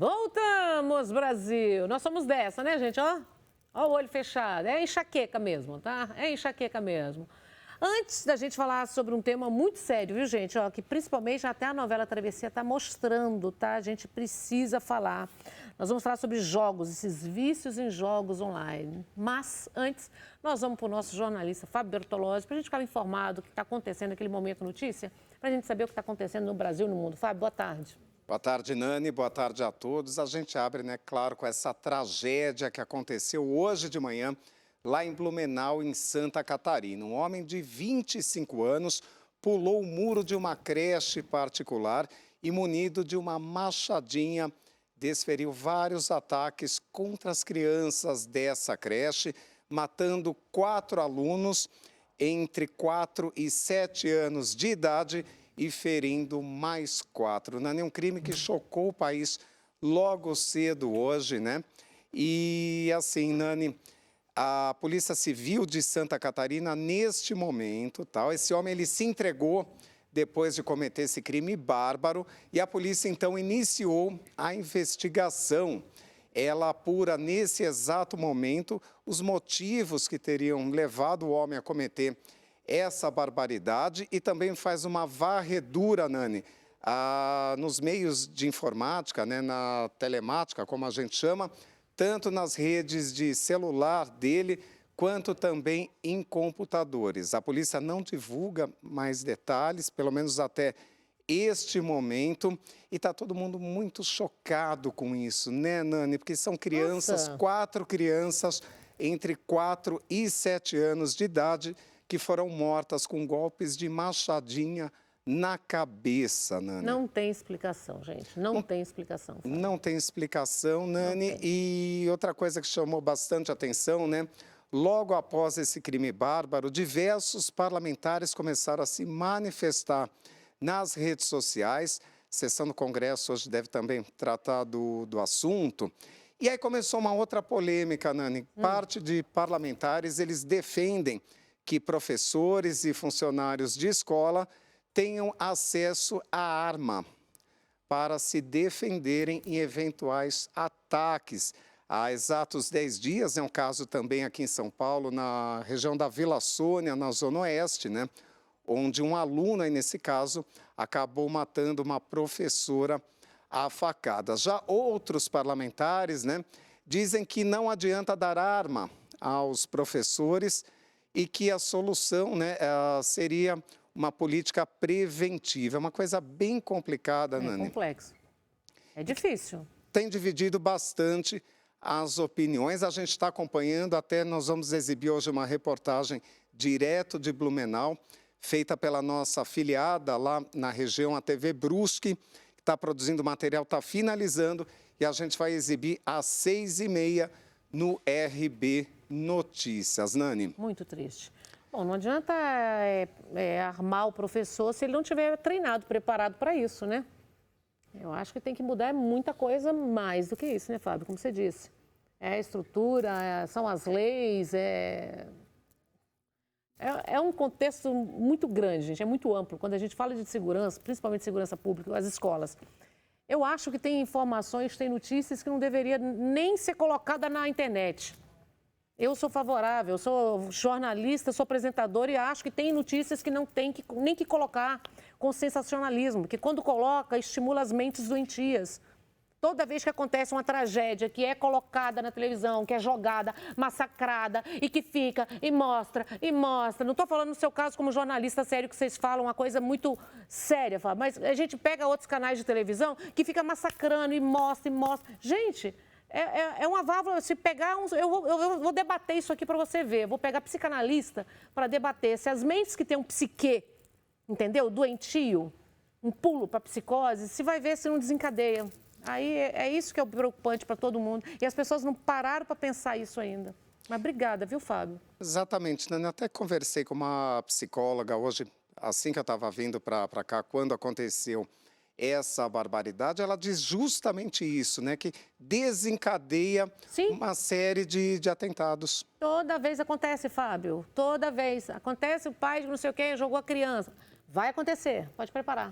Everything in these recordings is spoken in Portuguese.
Voltamos, Brasil! Nós somos dessa, né, gente? Ó o olho fechado. É enxaqueca mesmo, tá? É enxaqueca mesmo. Antes da gente falar sobre um tema muito sério, viu, gente? Ó, que principalmente até a novela Travessia está mostrando, tá? A gente precisa falar. Nós vamos falar sobre jogos, esses vícios em jogos online. Mas, antes, nós vamos para o nosso jornalista Fábio Bertolozzi, para a gente ficar informado do que está acontecendo naquele momento notícia, para a gente saber o que está acontecendo no Brasil e no mundo. Fábio, boa tarde. Boa tarde, Nani. Boa tarde a todos. A gente abre, né, claro, com essa tragédia que aconteceu hoje de manhã, lá em Blumenau, em Santa Catarina. Um homem de 25 anos pulou o muro de uma creche particular e, munido de uma machadinha, desferiu vários ataques contra as crianças dessa creche, matando 4 alunos entre 4 e 7 anos de idade e ferindo mais 4. Nani, um crime que chocou o país logo cedo hoje, né? E assim, Nani, a Polícia Civil de Santa Catarina, neste momento, esse homem ele se entregou depois de cometer esse crime bárbaro e a polícia então iniciou a investigação. Ela apura nesse exato momento os motivos que teriam levado o homem a cometer essa barbaridade e também faz uma varredura, Nani, nos meios de informática, né, na telemática, como a gente chama, tanto nas redes de celular dele, quanto também em computadores. A polícia não divulga mais detalhes, pelo menos até este momento, e está todo mundo muito chocado com isso, né, Nani? Porque são crianças, 4 crianças entre 4 e 7 anos de idade, que foram mortas com golpes de machadinha na cabeça, Nani. Não tem explicação, gente. Não tem explicação. Fábio. Não tem explicação, Nani. E outra coisa que chamou bastante atenção, né? Logo após esse crime bárbaro, diversos parlamentares começaram a se manifestar nas redes sociais. A sessão do Congresso hoje deve também tratar do assunto. E aí começou uma outra polêmica, Nani. Parte de parlamentares, eles defendem que professores e funcionários de escola tenham acesso à arma para se defenderem em eventuais ataques. Há exatos 10 dias, é um caso também aqui em São Paulo, na região da Vila Sônia, na Zona Oeste, né, onde um aluno, aí nesse caso, acabou matando uma professora à facada. Já outros parlamentares, né, dizem que não adianta dar arma aos professores e que a solução, né, seria uma política preventiva. É uma coisa bem complicada, Nani. É complexo. É difícil. Tem dividido bastante as opiniões. A gente está acompanhando, até nós vamos exibir hoje uma reportagem direto de Blumenau, feita pela nossa afiliada lá na região, a TV Brusque, que está produzindo material, está finalizando, e a gente vai exibir às 6h30 no RB Notícias. Nani. Muito triste. Bom, não adianta armar o professor se ele não tiver treinado, preparado para isso, né? Eu acho que tem que mudar muita coisa mais do que isso, né, Fábio? Como você disse. É a estrutura, são as leis, é um contexto muito grande, gente, é muito amplo. Quando a gente fala de segurança, principalmente segurança pública, as escolas, eu acho que tem informações, tem notícias que não deveria nem ser colocada na internet. Eu sou favorável, eu sou jornalista, sou apresentadora e acho que tem notícias que não tem nem que colocar com sensacionalismo, que quando coloca, estimula as mentes doentias. Toda vez que acontece uma tragédia que é colocada na televisão, que é jogada, massacrada e que fica e mostra e mostra. Não estou falando no seu caso como jornalista sério que vocês falam uma coisa muito séria, mas a gente pega outros canais de televisão que fica massacrando e mostra e mostra. Gente, é uma válvula, se pegar eu vou debater isso aqui para você ver. Eu vou pegar psicanalista para debater se as mentes que têm um psiquê, entendeu? Doentio, um pulo para psicose, se vai ver se não desencadeia. Aí é isso que é o preocupante para todo mundo. E as pessoas não pararam para pensar isso ainda. Mas obrigada, viu, Fábio? Exatamente, Nani. Até conversei com uma psicóloga hoje, assim que eu estava vindo para cá, quando aconteceu essa barbaridade. Ela diz justamente isso, né? Que desencadeia uma série de atentados. Toda vez acontece, Fábio. Toda vez. Acontece o pai de não sei o quê, jogou a criança. Vai acontecer, pode preparar.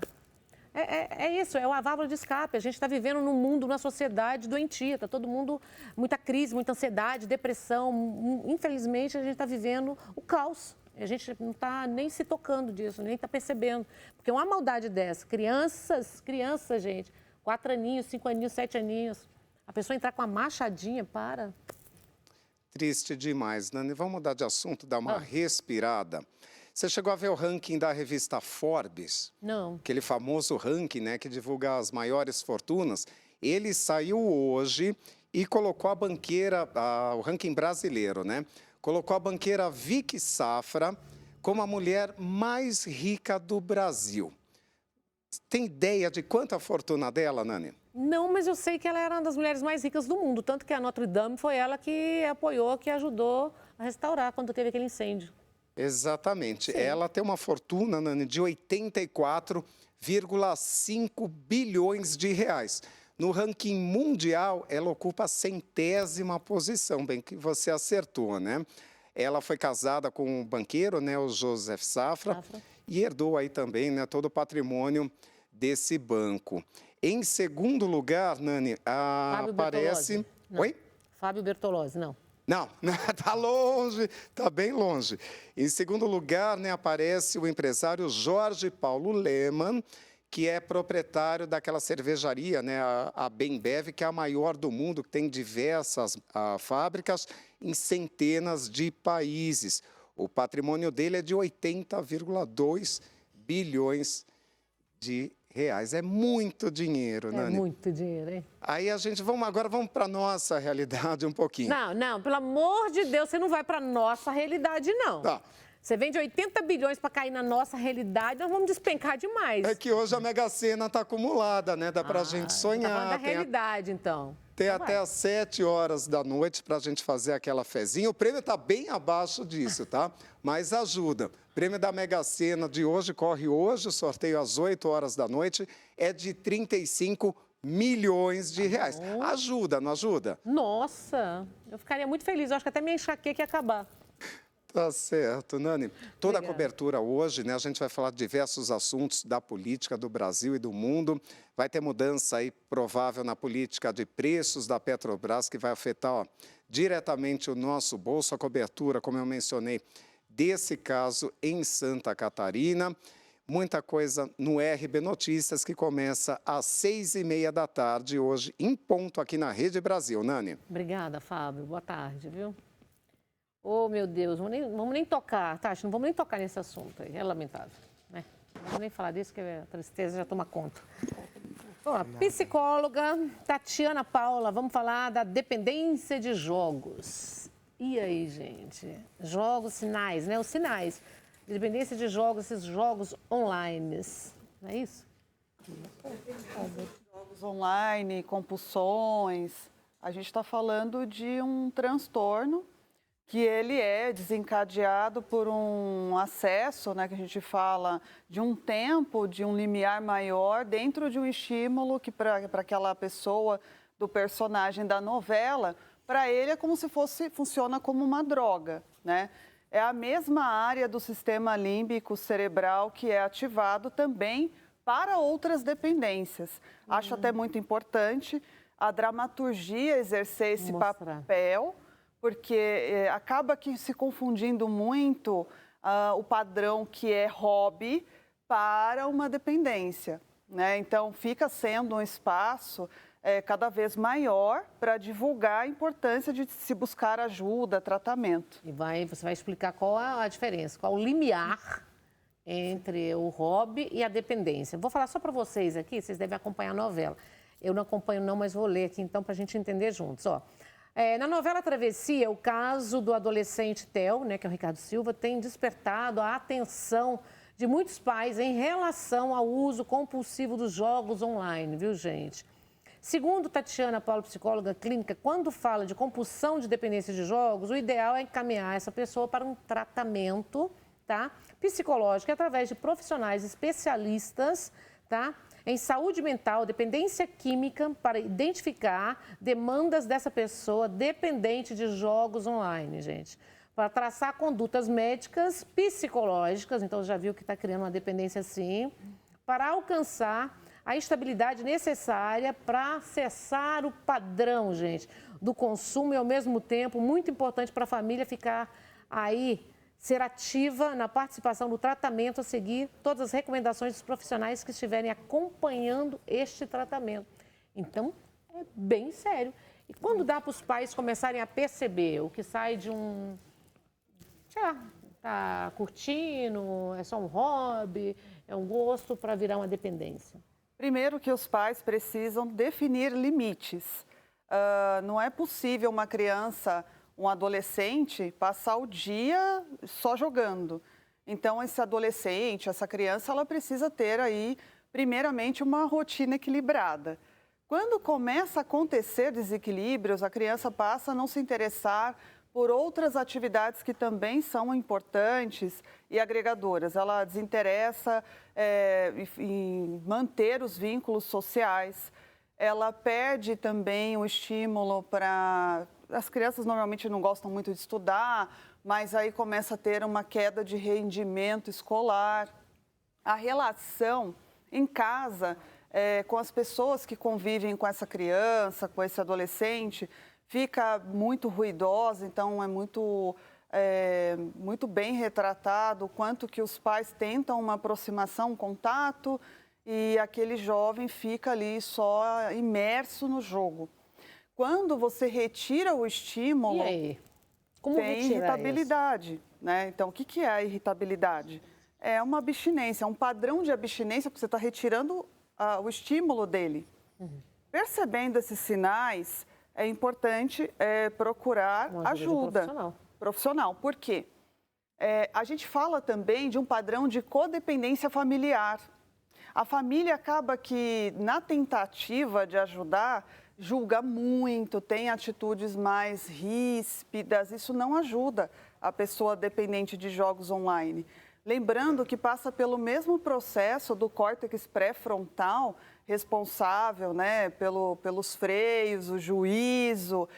É isso, é uma válvula de escape. A gente está vivendo num mundo, numa sociedade doentia, está todo mundo, muita crise, muita ansiedade, depressão. Infelizmente, a gente está vivendo o caos. A gente não está nem se tocando disso, nem está percebendo. Porque uma maldade dessa, crianças, gente, 4 aninhos, 5 aninhos, 7 aninhos, a pessoa entrar com uma machadinha, para... Triste demais, Nani. Vamos mudar de assunto, dar uma respirada. Você chegou a ver o ranking da revista Forbes? Não. Aquele famoso ranking, né, que divulga as maiores fortunas. Ele saiu hoje e colocou a banqueira, o ranking brasileiro, né? Colocou a banqueira Vicky Safra como a mulher mais rica do Brasil. Tem ideia de quanta a fortuna dela, Nani? Não, mas eu sei que ela era uma das mulheres mais ricas do mundo. Tanto que a Notre Dame foi ela que apoiou, que ajudou a restaurar quando teve aquele incêndio. Exatamente. Sim. Ela tem uma fortuna, Nani, de 84,5 bilhões de reais. No ranking mundial, ela ocupa a 100ª posição, bem que você acertou, né? Ela foi casada com um banqueiro, né, o Joseph Safra, e herdou aí também, né, todo o patrimônio desse banco. Em segundo lugar, Nani, aparece... Oi? Fábio Bertolozzi, não. Não, está longe, está bem longe. Em segundo lugar, né, aparece o empresário Jorge Paulo Lemann, que é proprietário daquela cervejaria, né, a Bembev, que é a maior do mundo, que tem diversas fábricas em centenas de países. O patrimônio dele é de 80,2 bilhões de reais. É muito dinheiro, Nani. É muito dinheiro, hein? Aí agora vamos para a nossa realidade um pouquinho. Não, pelo amor de Deus, você não vai para a nossa realidade, não. Tá. Você vende 80 bilhões para cair na nossa realidade, nós vamos despencar demais. É que hoje a Mega Sena está acumulada, né? Dá para a gente sonhar. Tá falando da realidade, então. Tem até às 7 horas da noite para a gente fazer aquela fezinha. O prêmio está bem abaixo disso, tá? Mas ajuda. O prêmio da Mega Sena de hoje corre hoje, o sorteio às 8 horas da noite, é de 35 milhões de reais. Ajuda, não ajuda? Nossa, eu ficaria muito feliz. Eu acho que até minha enxaqueca ia acabar. Tá certo, Nani. Toda a cobertura hoje, né? A gente vai falar de diversos assuntos da política do Brasil e do mundo. Vai ter mudança aí provável na política de preços da Petrobras, que vai afetar diretamente o nosso bolso. A cobertura, como eu mencionei, desse caso em Santa Catarina. Muita coisa no RB Notícias, que começa às 6h30 da tarde, hoje, em ponto aqui na Rede Brasil. Nani. Obrigada, Fábio. Boa tarde, viu? Oh, meu Deus, vamos nem tocar, Tati, não vamos nem tocar nesse assunto aí, é lamentável, né? Não vamos nem falar disso, que a tristeza já toma conta. Vamos lá, psicóloga Tatiana Paula, vamos falar da dependência de jogos. E aí, gente? Jogos, sinais, né? Os sinais de dependência de jogos, esses jogos online, não é isso? Jogos online, compulsões, a gente está falando de um transtorno que ele é desencadeado por um acesso, né, que a gente fala de um tempo, de um limiar maior dentro de um estímulo que para aquela pessoa, do personagem da novela, para ele é como se funciona como uma droga, né? É a mesma área do sistema límbico cerebral que é ativado também para outras dependências. Acho até muito importante a dramaturgia exercer esse papel, porque acaba que se confundindo muito o padrão que é hobby para uma dependência, né? Então, fica sendo um espaço cada vez maior para divulgar a importância de se buscar ajuda, tratamento. E você vai explicar qual a diferença, qual o limiar entre o hobby e a dependência. Vou falar só para vocês aqui, vocês devem acompanhar a novela. Eu não acompanho não, mas vou ler aqui então para a gente entender juntos, ó. Na novela Travessia, o caso do adolescente Theo, né, que é o Ricardo Silva, tem despertado a atenção de muitos pais em relação ao uso compulsivo dos jogos online, viu, gente? Segundo Tatiana Paula, psicóloga clínica, quando fala de compulsão de dependência de jogos, o ideal é encaminhar essa pessoa para um tratamento, tá, psicológico através de profissionais especialistas, tá, em saúde mental, dependência química, para identificar demandas dessa pessoa dependente de jogos online, gente. Para traçar condutas médicas, psicológicas, então já viu que está criando uma dependência assim, para alcançar a estabilidade necessária para cessar o padrão, gente, do consumo e, ao mesmo tempo, muito importante para a família ficar aí, ser ativa na participação do tratamento, a seguir todas as recomendações dos profissionais que estiverem acompanhando este tratamento. Então, é bem sério. E quando dá para os pais começarem a perceber o que sai de um, sei lá, tá curtindo, é só um hobby, é um gosto para virar uma dependência? Primeiro que os pais precisam definir limites. Não é possível uma criança, um adolescente, passar o dia só jogando. Então, esse adolescente, essa criança, ela precisa ter aí, primeiramente, uma rotina equilibrada. Quando começa a acontecer desequilíbrios, a criança passa a não se interessar por outras atividades que também são importantes e agregadoras. Ela desinteressa em manter os vínculos sociais. Ela perde também o estímulo para... As crianças normalmente não gostam muito de estudar, mas aí começa a ter uma queda de rendimento escolar. A relação em casa com as pessoas que convivem com essa criança, com esse adolescente, fica muito ruidosa, então é muito bem retratado o quanto que os pais tentam uma aproximação, um contato, e aquele jovem fica ali só imerso no jogo. Quando você retira o estímulo, E aí? Como tem retirar irritabilidade, né? Então, o que é a irritabilidade? É uma abstinência, é um padrão de abstinência, porque você está retirando o estímulo dele. Percebendo esses sinais, é importante procurar Uma ajuda profissional. Por quê? A gente fala também de um padrão de codependência familiar. A família acaba que, na tentativa de ajudar, julga muito, tem atitudes mais ríspidas. Isso não ajuda a pessoa dependente de jogos online. Lembrando que passa pelo mesmo processo do córtex pré-frontal, responsável, né, pelos freios, o juízo.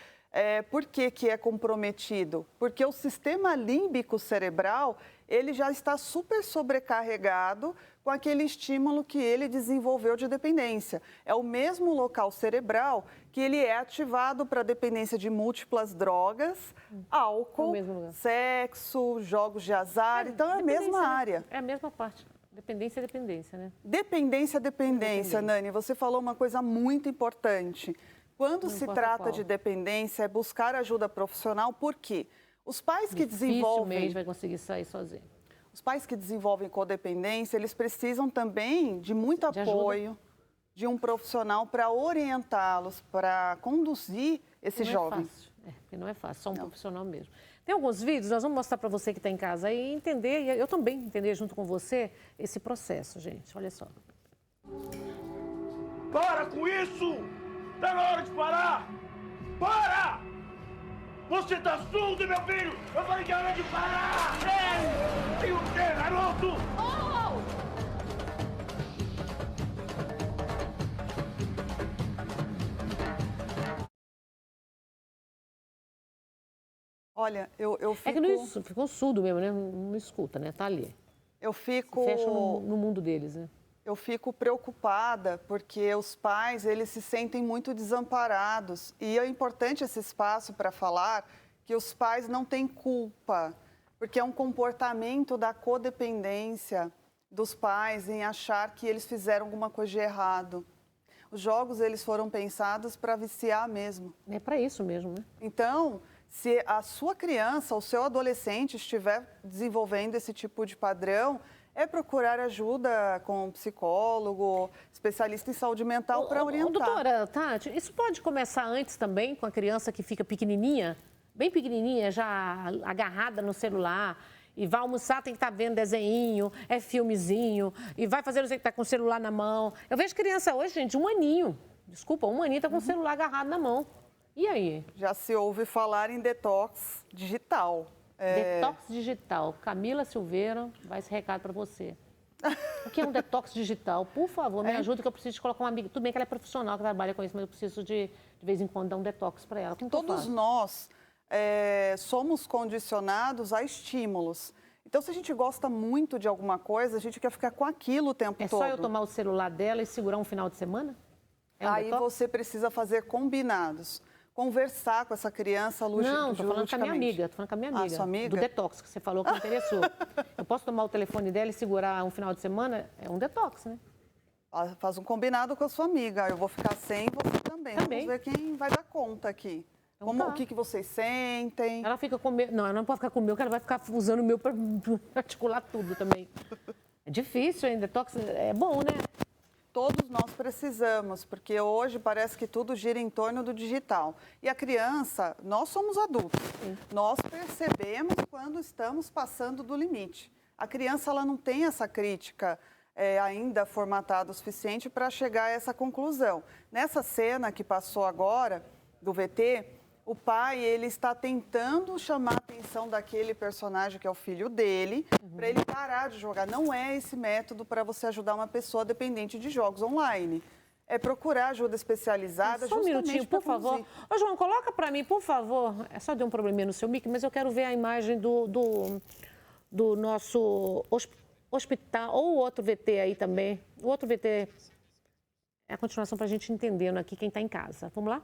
Por que é comprometido? Porque o sistema límbico cerebral, ele já está super sobrecarregado com aquele estímulo que ele desenvolveu de dependência. É o mesmo local cerebral que ele é ativado para dependência de múltiplas drogas, álcool, sexo, jogos de azar. Então, é a mesma área. É a mesma parte. Dependência é dependência, né? Dependência, Nani. Você falou uma coisa muito importante. Quando se trata de dependência, é buscar ajuda profissional. Por quê? Os pais que desenvolvem... Dificilmente vai conseguir sair sozinho. Os pais que desenvolvem codependência, eles precisam também de muito apoio de um profissional para orientá-los, para conduzir esses jovens. Porque não é fácil, só um profissional mesmo. Tem alguns vídeos, nós vamos mostrar para você que está em casa aí, entender, e eu também entender junto com você, esse processo, gente. Olha só. Para com isso! Tá na hora de parar! Para! Você tá surdo, meu filho! Eu falei que é hora de parar! Ei! Tem o quê, garoto? Olha, eu fico... É que não ficou surdo mesmo, né? Não escuta, né? Tá ali. Eu fico... Fecha no mundo deles, né? Eu fico preocupada porque os pais, eles se sentem muito desamparados. E é importante esse espaço para falar que os pais não têm culpa, porque é um comportamento da codependência dos pais em achar que eles fizeram alguma coisa de errado. Os jogos, eles foram pensados para viciar mesmo. É para isso mesmo, né? Então, se a sua criança ou seu adolescente estiver desenvolvendo esse tipo de padrão, é procurar ajuda com um psicólogo, especialista em saúde mental para orientar. Doutora Tati, isso pode começar antes também com a criança que fica pequenininha, bem pequenininha, já agarrada no celular, e vai almoçar, tem que estar vendo desenho, é filmezinho, e vai fazer, não sei o que, está com o celular na mão. Eu vejo criança hoje, gente, um aninho está com o celular agarrado na mão. E aí? Já se ouve falar em detox digital. Detox digital. Camila Silveira vai esse recado para você. O que é um detox digital? Por favor, me ajuda que eu preciso de colocar uma amiga. Tudo bem que ela é profissional, que trabalha com isso, mas eu preciso de vez em quando dar um detox para ela. Como Todos nós somos condicionados a estímulos. Então, se a gente gosta muito de alguma coisa, a gente quer ficar com aquilo o tempo É todo. só eu tomar o celular dela e segurar um final de semana? É um Aí detox? você precisa fazer combinados. Conversar com essa criança Não, tô falando com a minha amiga. Tô falando com a minha amiga. sua amiga? Do detox, que você falou que me interessou. Eu posso tomar o telefone dela e segurar um final de semana? É um detox, né? Faz um combinado com a sua amiga. Eu vou ficar sem, você também. Também. Vamos ver quem vai dar conta aqui. Então Como, tá. o que vocês sentem. Ela fica com o meu. Não, ela não pode ficar com o meu, porque ela vai ficar usando o meu para articular tudo também. É difícil, hein? Detox é bom, né? Todos nós precisamos, porque hoje parece que tudo gira em torno do digital. E a criança, nós somos adultos, nós percebemos quando estamos passando do limite. A criança ela não tem essa crítica ainda formatada o suficiente para chegar a essa conclusão. Nessa cena que passou agora, do VT, o pai ele está tentando chamar a atenção daquele personagem que é o filho dele, para ele parar de jogar. Não é esse método para você ajudar uma pessoa dependente de jogos online. É procurar ajuda especializada. Só um minutinho, por favor. conduzir. Ô, João, coloca para mim, por favor. É só de um probleminha no seu mic, mas eu quero ver a imagem do nosso hospital, ou outro VT aí também. O outro VT é a continuação para a gente entendendo aqui quem está em casa. Vamos lá?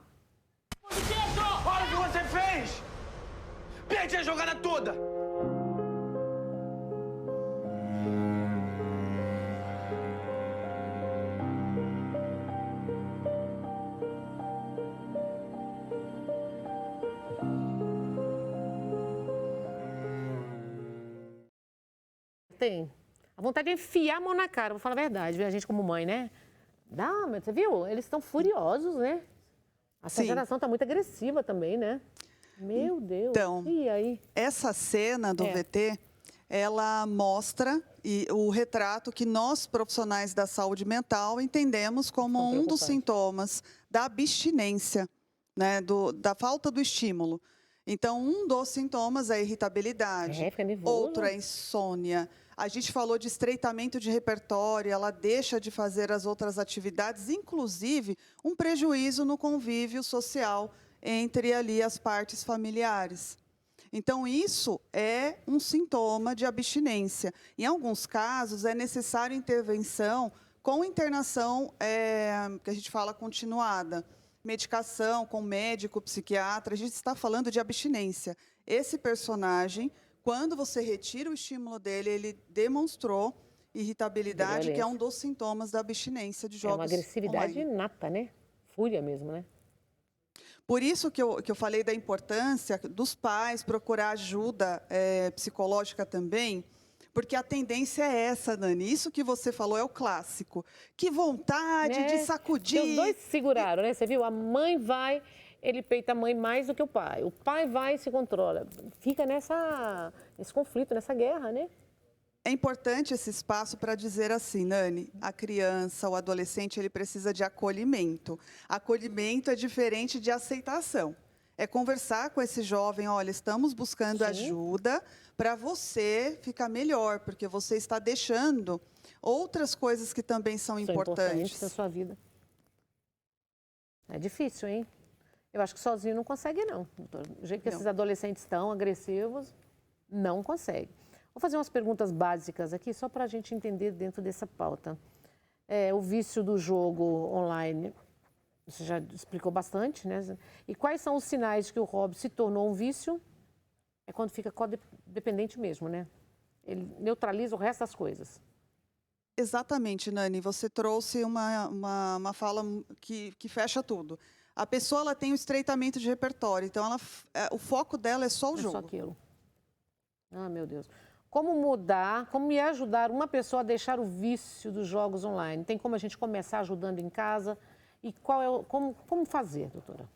Olha o que você fez! Perdi a jogada toda! Tem. A vontade de enfiar a mão na cara, vou falar a verdade, a gente como mãe, né? Dá, mas você viu? Eles estão furiosos, né? Essa Sim. geração está muito agressiva também, né? Meu Deus. Então, E aí? essa cena do É. VT, ela mostra o retrato que nós, profissionais da saúde mental, entendemos como São um dos preocupantes. sintomas da abstinência, né, da falta do estímulo. Então, um dos sintomas é a irritabilidade, É, fica nervoso. outro é a insônia. A gente falou de estreitamento de repertório, ela deixa de fazer as outras atividades, inclusive um prejuízo no convívio social entre ali as partes familiares. Então, isso é um sintoma de abstinência. Em alguns casos, é necessário intervenção com internação, que a gente fala continuada, medicação com médico, psiquiatra. A gente está falando de abstinência. Esse personagem, quando você retira o estímulo dele, ele demonstrou irritabilidade, que é um dos sintomas da abstinência de É jogos uma agressividade online. inata, né? Fúria mesmo, né? Por isso que eu falei da importância dos pais procurar ajuda psicológica também, porque a tendência é essa, Dani. Isso que você falou é o clássico. Que vontade de sacudir. Porque os dois se seguraram, né? Você viu? A mãe vai, ele peita a mãe mais do que o pai. O pai vai e se controla. Fica nesse conflito, nessa guerra, né? É importante esse espaço para dizer assim, Nani, a criança, o adolescente, ele precisa de acolhimento. Acolhimento é diferente de aceitação. É conversar com esse jovem, olha, estamos buscando ajuda para você ficar melhor, porque você está deixando outras coisas que também são importantes. na sua vida. É difícil, hein? Eu acho que sozinho não consegue, não, doutora. Do jeito que esses adolescentes estão agressivos, não consegue. Vou fazer umas perguntas básicas aqui, só para a gente entender dentro dessa pauta. O vício do jogo online, você já explicou bastante, né? E quais são os sinais de que o hobby se tornou um vício? É quando fica codependente mesmo, né? Ele neutraliza o resto das coisas. Exatamente, Nani. Você trouxe uma fala que fecha tudo. A pessoa ela tem o estreitamento de repertório, então o foco dela é só o jogo. Só aquilo. Ah, meu Deus. Como mudar, como me ajudar uma pessoa a deixar o vício dos jogos online? Tem como a gente começar ajudando em casa? E como fazer, doutora?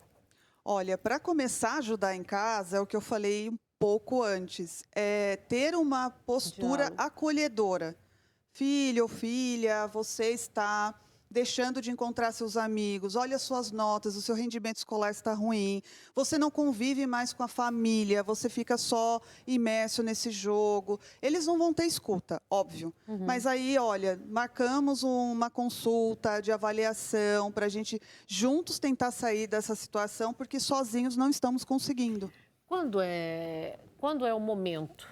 Olha, para começar a ajudar em casa, é o que eu falei um pouco antes, é ter uma postura Diálogo. acolhedora. Filho ou filha, você está deixando de encontrar seus amigos, olha as suas notas, o seu rendimento escolar está ruim, você não convive mais com a família, você fica só imerso nesse jogo. Eles não vão ter escuta, óbvio. Mas aí, olha, marcamos uma consulta de avaliação para a gente juntos tentar sair dessa situação, porque sozinhos não estamos conseguindo. Quando é o momento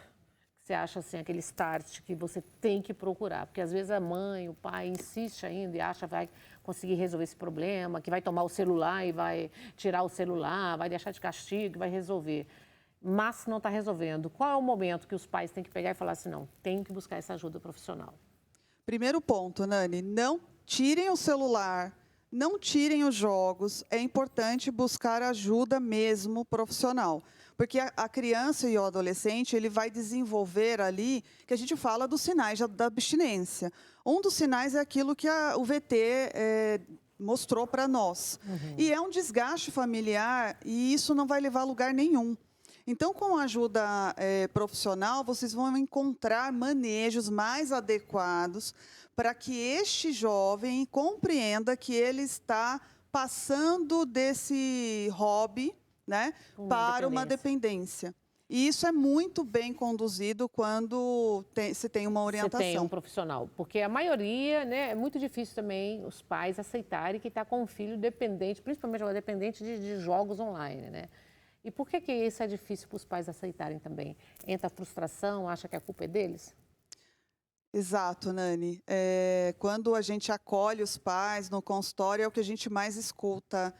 que você acha assim, aquele start que você tem que procurar? Porque às vezes a mãe, o pai insiste ainda e acha que vai conseguir resolver esse problema, que vai tomar o celular e vai tirar o celular, vai deixar de castigo, vai resolver. Mas não está resolvendo. Qual é o momento que os pais têm que pegar e falar assim, não, tem que buscar essa ajuda profissional? Primeiro ponto, Nani, não tirem o celular, não tirem os jogos. É importante buscar ajuda mesmo profissional. Porque a criança e o adolescente, ele vai desenvolver ali, que a gente fala dos sinais da abstinência. Um dos sinais é aquilo que o VT mostrou para nós. E é um desgaste familiar e isso não vai levar a lugar nenhum. Então, com a ajuda profissional, vocês vão encontrar manejos mais adequados para que este jovem compreenda que ele está passando desse hobby, né, para uma dependência. E isso é muito bem conduzido quando se tem uma orientação. Você tem um profissional, porque a maioria, né, é muito difícil também os pais aceitarem que está com um filho dependente, principalmente agora dependente de jogos online, né? E por que isso é difícil para os pais aceitarem também? Entra a frustração, acha que a culpa é deles? Exato, Nani. Quando a gente acolhe os pais no consultório, é o que a gente mais escuta.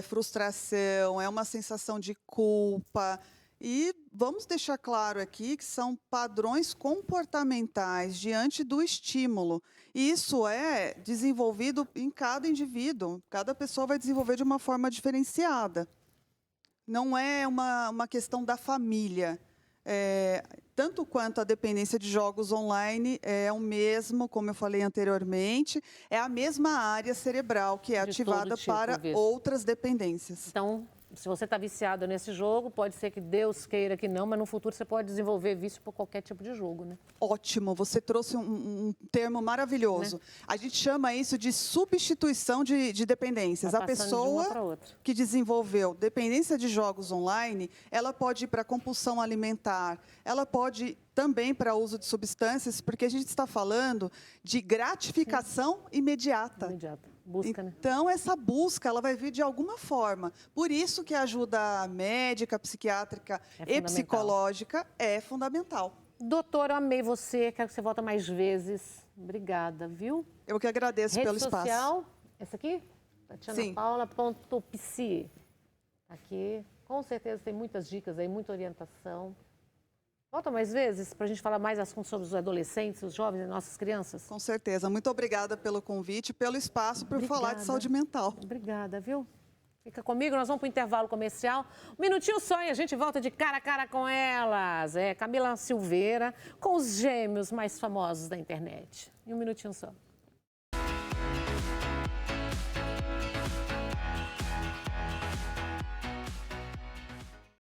Frustração, é uma sensação de culpa. E vamos deixar claro aqui que são padrões comportamentais diante do estímulo. E isso é desenvolvido em cada indivíduo. Cada pessoa vai desenvolver de uma forma diferenciada. Não é uma questão da família. Tanto quanto a dependência de jogos online é o mesmo, como eu falei anteriormente, é a mesma área cerebral que é ativada para outras dependências. Então, se você está viciado nesse jogo, pode ser que Deus queira que não, mas no futuro você pode desenvolver vício por qualquer tipo de jogo, né? Ótimo, você trouxe um termo maravilhoso. Né? A gente chama isso de substituição de dependências. A pessoa que desenvolveu dependência de jogos online, ela pode ir para compulsão alimentar, ela pode também para uso de substâncias, porque a gente está falando de gratificação imediata. Busca, né? Então, essa busca ela vai vir de alguma forma. Por isso que a ajuda médica, psiquiátrica e psicológica é fundamental. Doutora, eu amei você, quero que você volte mais vezes. Obrigada, viu? Eu que agradeço pelo espaço. Rede social, essa aqui? TatianaPaula.psi. Aqui, com certeza tem muitas dicas aí, muita orientação. Volta mais vezes para a gente falar mais assuntos sobre os adolescentes, os jovens e nossas crianças? Com certeza. Muito obrigada pelo convite, pelo espaço para falar de saúde mental. Obrigada, viu? Fica comigo, nós vamos para o intervalo comercial. Um minutinho só e a gente volta de cara a cara com elas. Camila Silveira, com os gêmeos mais famosos da internet. E um minutinho só.